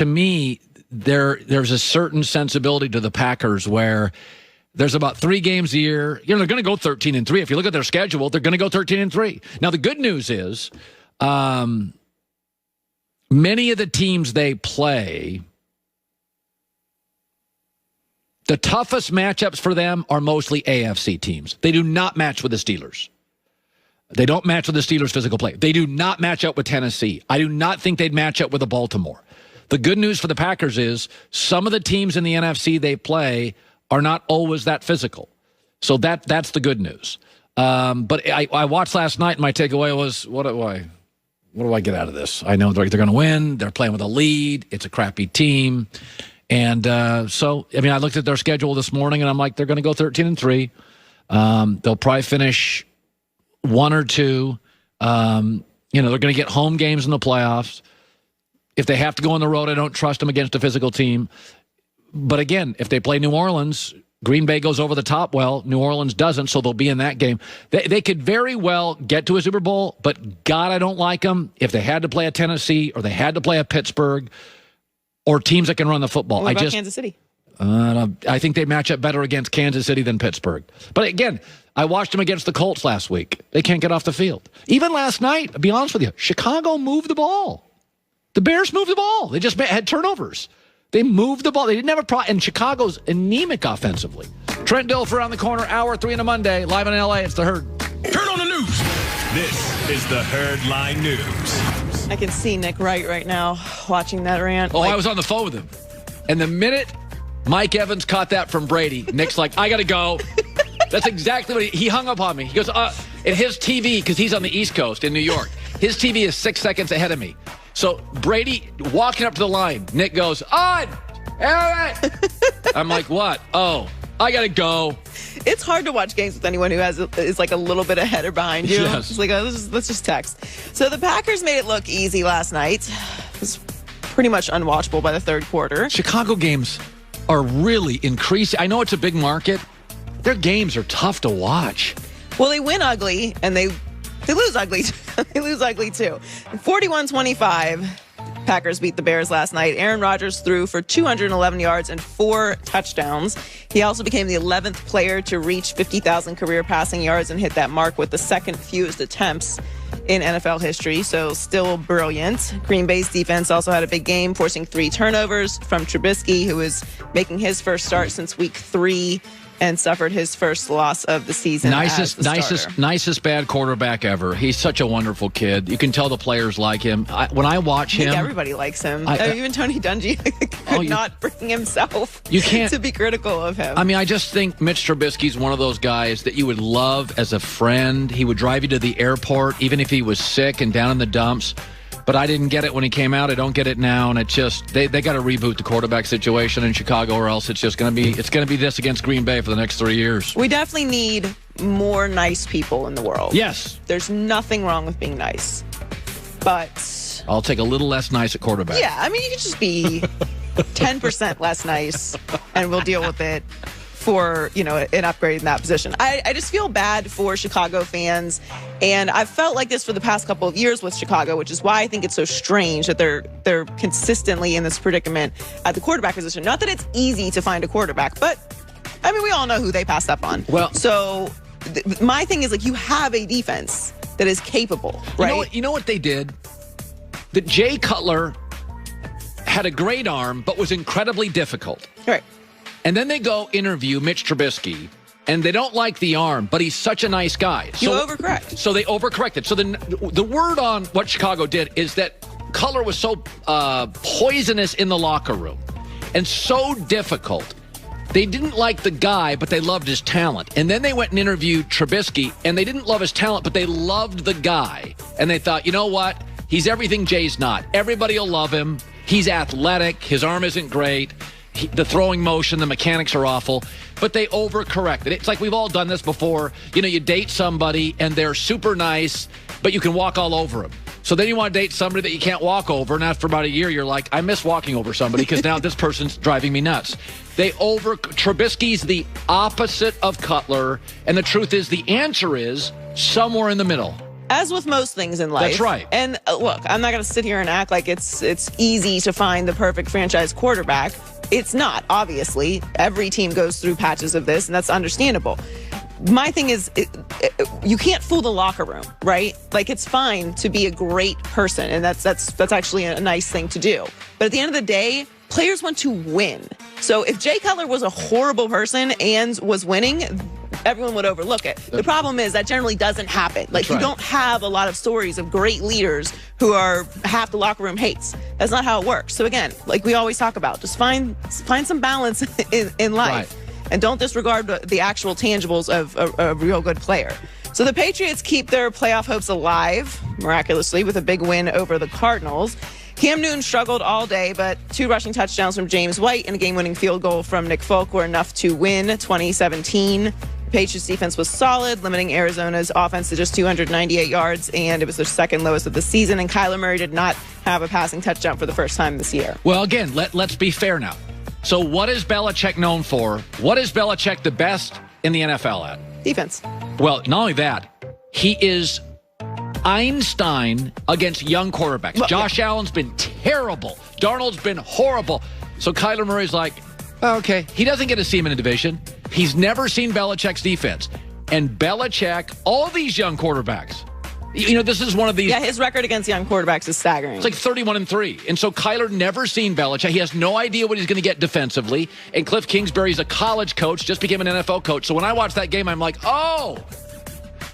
to me, there's a certain sensibility to the Packers where there's about 3 games a year. They're going to go 13-3. If you look at their schedule, they're going to go 13-3. Now, the good news is many of the teams they play, the toughest matchups for them are mostly AFC teams. They do not match with the Steelers. They don't match with the Steelers' physical play. They do not match up with Tennessee. I do not think they'd match up with the Baltimore. The good news for the Packers is some of the teams in the NFC they play are not always that physical. So that's the good news. But I watched last night, and my takeaway was, what do I get out of this? I know they're going to win. They're playing with a lead. It's a crappy team. And so, I mean, I looked at their schedule this morning, and I'm like, they're going to go 13-3. They'll probably finish 1 or 2. They're going to get home games in the playoffs. If they have to go on the road, I don't trust them against a physical team. But again, if they play New Orleans, Green Bay goes over the top. Well, New Orleans doesn't, so they'll be in that game. They could very well get to a Super Bowl, but God, I don't like them if they had to play a Tennessee or they had to play a Pittsburgh or teams that can run the football. What about Kansas City? I think they match up better against Kansas City than Pittsburgh. But again, I watched them against the Colts last week. They can't get off the field. Even last night, I'll be honest with you, Chicago moved the ball. The Bears moved the ball. They just had turnovers. They moved the ball. They didn't have a problem. And Chicago's anemic offensively. Trent Dilfer around the corner, hour 3 on a Monday. Live in L.A., it's The Herd. Turn on the news. This is The Herd Line News. I can see Nick Wright right now watching that rant. I was on the phone with him. And the minute Mike Evans caught that from Brady, Nick's like, I got to go. That's exactly what he hung up on me. He goes, and his TV, because he's on the East Coast in New York, his TV is 6 seconds ahead of me. So Brady walking up to the line, Nick goes, on! I'm like, what? Oh, I got to go. It's hard to watch games with anyone who is like a little bit ahead or behind you. Yes. It's like, let's just text. So the Packers made it look easy last night. It was pretty much unwatchable by the third quarter. Chicago games are really increasing. I know it's a big market. Their games are tough to watch. Well, they win ugly, and they lose ugly. They lose ugly, too. 41-25, Packers beat the Bears last night. Aaron Rodgers threw for 211 yards and 4 touchdowns. He also became the 11th player to reach 50,000 career passing yards and hit that mark with the second fewest attempts in NFL history, so still brilliant. Green Bay's defense also had a big game, forcing 3 turnovers from Trubisky, who is making his first start since week 3 and suffered his first loss of the season. Nicest bad quarterback ever. He's such a wonderful kid. You can tell the players like him. When I watch him, everybody likes him. Even Tony Dungy could not bring himself to be critical of him. I mean, I just think Mitch Trubisky's one of those guys that you would love as a friend. He would drive you to the airport, even if he was sick and down in the dumps. But I didn't get it when he came out. I don't get it now, and it just they got to reboot the quarterback situation in Chicago, or else it's going to be this against Green Bay for the next 3 years. We definitely need more nice people in the world. Yes, there's nothing wrong with being nice, but I'll take a little less nice at quarterback. Yeah, I mean, you could just be 10% less nice, and we'll deal with it for, an upgrade in that position. I just feel bad for Chicago fans, and I've felt like this for the past couple of years with Chicago, which is why I think it's so strange that they're consistently in this predicament at the quarterback position. Not that it's easy to find a quarterback, but I mean, we all know who they passed up on. Well, so my thing is, like, you have a defense that is capable, right? You know what they did? That Jay Cutler had a great arm, but was incredibly difficult. Right. And then they go interview Mitch Trubisky, and they don't like the arm, but he's such a nice guy. You overcorrect. So they overcorrected. So the word on what Chicago did is that Cutler was so poisonous in the locker room and so difficult. They didn't like the guy, but they loved his talent. And then they went and interviewed Trubisky, and they didn't love his talent, but they loved the guy. And they thought, you know what? He's everything Jay's not. Everybody will love him. He's athletic. His arm isn't great. The throwing motion, the mechanics are awful, but they overcorrected. It's like we've all done this before. You date somebody and they're super nice, but you can walk all over them. So then you want to date somebody that you can't walk over, and after about a year, you're like, I miss walking over somebody because now this person's driving me nuts. Trubisky's the opposite of Cutler, and the truth is the answer is somewhere in the middle. As with most things in life. That's right. And look, I'm not going to sit here and act like it's easy to find the perfect franchise quarterback. It's not, obviously. Every team goes through patches of this, and that's understandable. My thing is, you can't fool the locker room, right? Like, it's fine to be a great person, and that's actually a nice thing to do. But at the end of the day, players want to win. So if Jay Cutler was a horrible person and was winning, everyone would overlook it. The problem is that generally doesn't happen. Like, you don't have a lot of stories of great leaders who are half the locker room hates. That's not how it works. So again, like we always talk about, just find some balance in life. Right. And don't disregard the actual tangibles of a real good player. So the Patriots keep their playoff hopes alive, miraculously, with a big win over the Cardinals. Cam Newton struggled all day, but 2 rushing touchdowns from James White and a game-winning field goal from Nick Folk were enough to win 2017. The Patriots defense was solid, limiting Arizona's offense to just 298 yards, and it was their second lowest of the season. And Kyler Murray did not have a passing touchdown for the first time this year. Well, again, let's be fair now. So what is Belichick known for? What is Belichick the best in the NFL at? Defense. Well, not only that, he is Einstein against young quarterbacks. Well, Josh Allen's been terrible. Darnold's been horrible. So Kyler Murray's like, okay, he doesn't get to see him in a division. He's never seen Belichick's defense. And Belichick, all these young quarterbacks, you know, this is one of these. Yeah, his record against young quarterbacks is staggering. It's like 31-3. And so Kyler never seen Belichick. He has no idea what he's going to get defensively. And Cliff Kingsbury's a college coach, just became an NFL coach. So when I watch that game, I'm like, oh.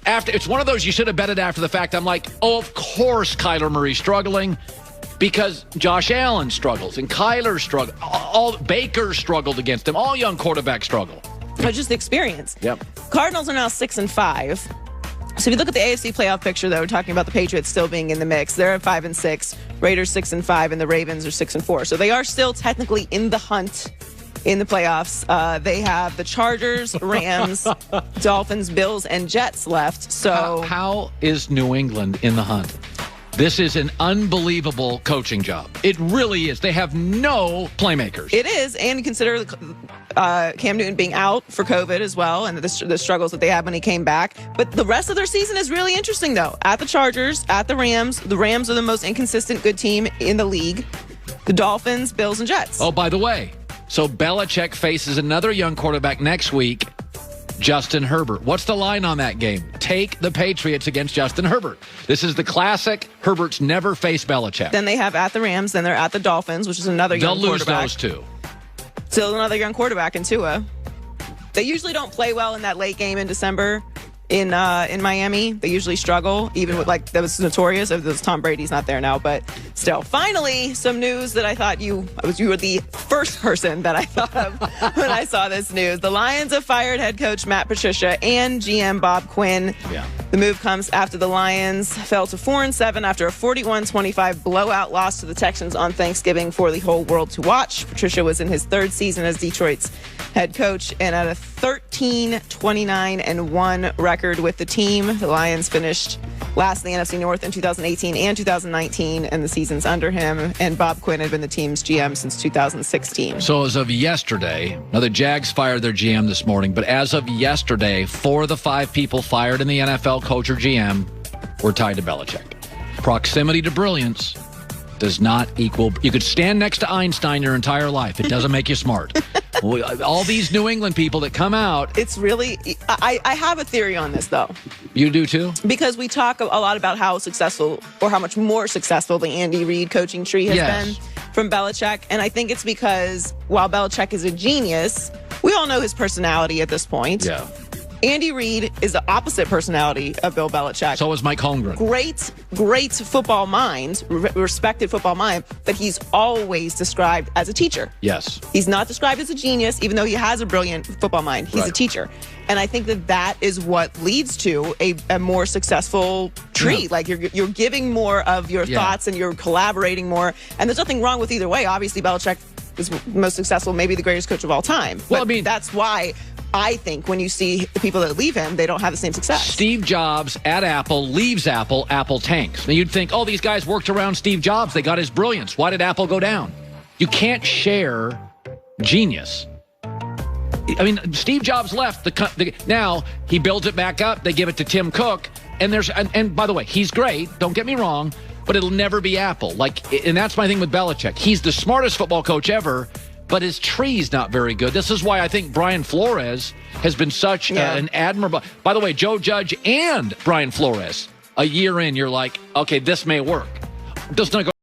It's one of those you should have betted after the fact. I'm like, oh, of course Kyler Murray's struggling because Josh Allen struggles and Kyler struggles. All Baker struggled against him. All young quarterbacks struggle. But just the experience. Yep. Cardinals are now 6-5. So if you look at the AFC playoff picture, though, we're talking about the Patriots still being in the mix. They're at 5-6, Raiders 6-5, and the Ravens are 6-4. So they are still technically in the hunt in the playoffs. They have the Chargers, Rams, Dolphins, Bills, and Jets left. So how is New England in the hunt? This is an unbelievable coaching job. It really is. They have no playmakers. It is, and consider Cam Newton being out for COVID as well, and the struggles that they had when he came back. But the rest of their season is really interesting, though. At the Chargers, at the Rams. The Rams are the most inconsistent good team in the league. The Dolphins, Bills, and Jets. Oh, by the way, so Belichick faces another young quarterback next week, Justin Herbert. What's the line on that game? Take the Patriots against Justin Herbert. This is the classic. Herbert's never faced Belichick. Then they have at the Rams. Then they're at the Dolphins, which is another young quarterback. They'll lose those two. Still another young quarterback in Tua. They usually don't play well in that late game in December in Miami. They usually struggle, even with, like, that was notorious. Tom Brady's not there now, but still. Finally, some news that I thought you were the first person that I thought of when I saw this news. The Lions have fired head coach Matt Patricia and GM Bob Quinn. Yeah. The move comes after the Lions fell to 4-7 after a 41-25 blowout loss to the Texans on Thanksgiving for the whole world to watch. Patricia was in his third season as Detroit's head coach, and at a 13-29-1 record with the team, the Lions finished last in the NFC North in 2018 and 2019, and the seasons under him. And Bob Quinn had been the team's GM since 2016. So as of yesterday, now the Jags fired their GM this morning, but as of yesterday, 4 of the 5 people fired in the NFL, coach or GM, were tied to Belichick. Proximity to brilliance does not equal. You could stand next to Einstein your entire life. It doesn't make you smart. All these New England people that come out. It's really, I have a theory on this, though. You do too? Because we talk a lot about how successful, or how much more successful, the Andy Reid coaching tree has been from Belichick. And I think it's because while Belichick is a genius, we all know his personality at this point. Yeah. Andy Reid is the opposite personality of Bill Belichick. So is Mike Holmgren. Great football mind, respected football mind, but he's always described as a teacher. Yes. He's not described as a genius, even though he has a brilliant football mind. He's a teacher. And I think that is what leads to a more successful tree. Yeah. Like you're giving more of your thoughts and you're collaborating more. And there's nothing wrong with either way. Obviously, Belichick is most successful, maybe the greatest coach of all time. Well, I mean, that's why I think when you see the people that leave him, they don't have the same success. Steve Jobs at Apple leaves Apple, Apple tanks. Now you'd think, oh, these guys worked around Steve Jobs. They got his brilliance. Why did Apple go down? You can't share genius. I mean, Steve Jobs left. Now he builds it back up. They give it to Tim Cook. And by the way, he's great. Don't get me wrong, but it'll never be Apple. And that's my thing with Belichick. He's the smartest football coach ever, but his tree's not very good. This is why I think Brian Flores has been such an admirable. By the way, Joe Judge and Brian Flores, a year in, you're like, okay, this may work. Does not go.